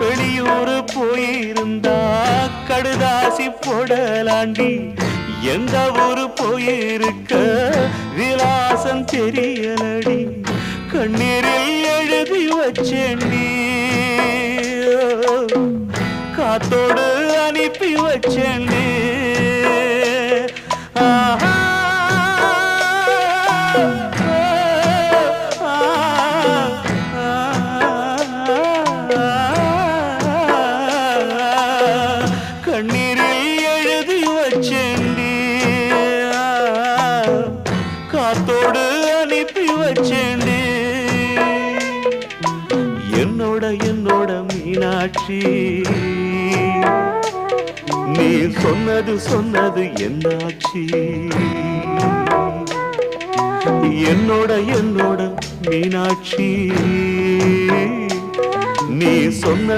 வெளியூர் போயிருந்தா கடுதாசி போடலாண்டி எந்த ஊரு போயிருக்க விலாசம் தெரியலடி கண்ணீரில் எழுதி வச்சேண்டி காத்தோடு அனுப்பி வச்சேண்டி கண்ணீரில் எழுதி வச்சேண்டி காத்தோடு அனுப்பி வச்சேண்டி என்னோட என்னோட மீனாட்சி நீ சொன்னது சொன்னது என்னாச்சி என்னோட என்னோட மீனாட்சி நீ சொன்ன